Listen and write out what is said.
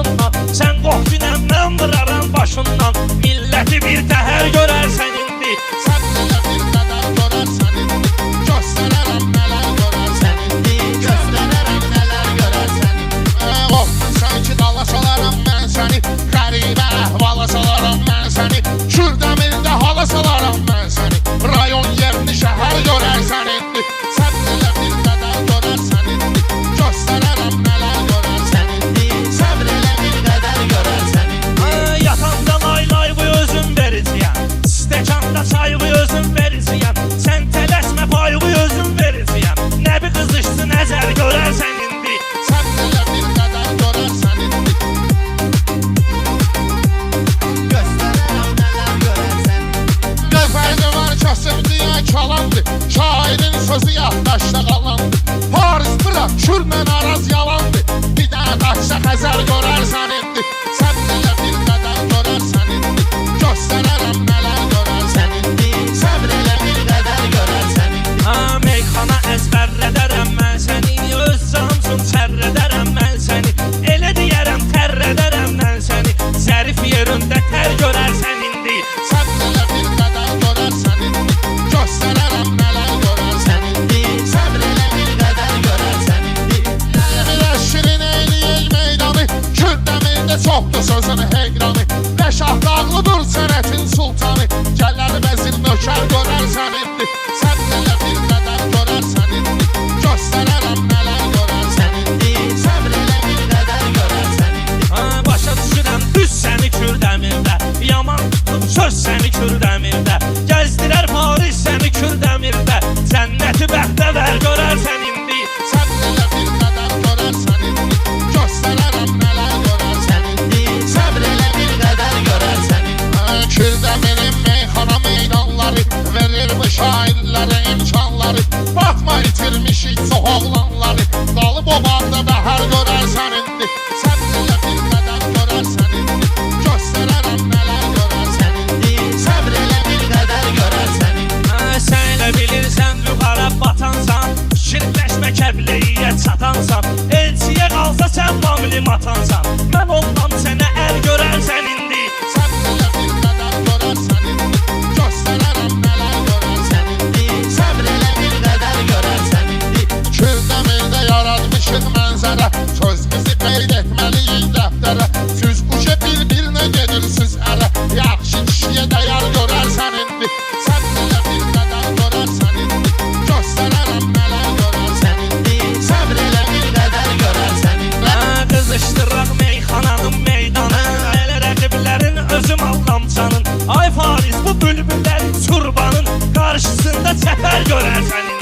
yaşından. Sən qoxfinəm, mən vıraram başından. Milləti bir təhər görərsən indi. Sən elə bir qədər görərsən indi. Göstərərəm nələr görərsən indi. Göstərərəm nələr görərsən indi. Qorxmursan ki dala salaram mən səni. Qəribə əhvala salaram mən səni. Kürdəmirdə hala salaram mən səni. Rayon yerini şəhər görərsən indi. Sən elə bir qədər görərsən indi. Göstərərəm nələr görərsən indi. Səbr elə bir qədər görərsən indi. Yatanda lay lay bu özüm verəcəyəm. Stəkanda çay bu özüm verəcəyəm. Sən tələsmə pay bu özüm verəcəyəm. Nə bir qızışdı nəzər görərsən indi. Sən elə bir qədər görərsən indi. Göstərərəm nələr görərsən indi. Ne fayda var kasımdıya kalandı. Şairin sözü yaddaşda qalandı. Paris bırak şürmən araz yalandı. Bir dənə qaçsa Xəzər görərsən indi. Sən elə bir qədər görərsən indi. Göstərərəm nələr görərsən indi. Səbr elə bir qədər görərsən indi. Meyxana əzbərlədərəm mən səni. Öz canımsın çərrədərəm mən səni. Elə deyərəm tərrədərəm mən səni. Zərif yerində tər görərsən indi. Sən elə bir qədər görərsən indi. Göstərərəm nələr görərsən indi. Səbr elə bir qədər görərsən indi. Elə şirin eyləyək meydanı. Kürdəmirdə çoxdur sözün heyranı. Rəşah dağlıdır sənətin sultanı. Gəlləri vəzir nökər görərsən indi. Sən elə bir qədər görərsən indi. Göstərərəm nələr görərsən indi. Səbr elə bir qədər görərsən indi. Başa düşürəm düz səni Kürdəmirdə. Yaman tutub söz səni Kürdəmirdə. Gəzdirər Paris səni Kürdəmirdə. Cənnəti bəxtəvər görərsən indi. Sən elə bir qədər görərsən indi. Göstərərəm nələr görərsən indi. Səbr elə bir qədər görərsən indi. Kürdəmirin meyxana meydanları. Verir bu şairlərə imkanları. Batma itirmişik çox oğlanları. Qalıb o bağda bəhər görərsən indi. Sən elə bir qədər görərsən indi. Göstərərəm nələr görərsən indi. Səbr elə bir qədər görərsən indi. Sən elə bilirsən yuxara batansan. Fikirləşmə Kəbləyə çatansan. Elçiyə qalsa sən mamlim atansan. Mən ondan sənə əl görərsən indi. Sən elə bir qədər görərsən indi. Göstərərəm nələr görərsən indi. Səbr elə bir qədər görərsən indi. Kürdəmirdə yaratmışıq mənzərə. Sözümüzü qeyd etməliyik dəftərə. Süz quşa bir-birinə gedirsiz ərə. Yaxşı kişiyə dəyər görərsən indi. Sən elə bir qədər görərsən indi. Göstərərəm nələr görərsən indi. Səbr elə bir qədər görərsən indi. Qızışdıraq meyxananın meydanı. Elə rəqiblərin özüm allam canın. Ay Paris bu bülbüllərin çurbanın. Qarşısında çəpər görərsən indi.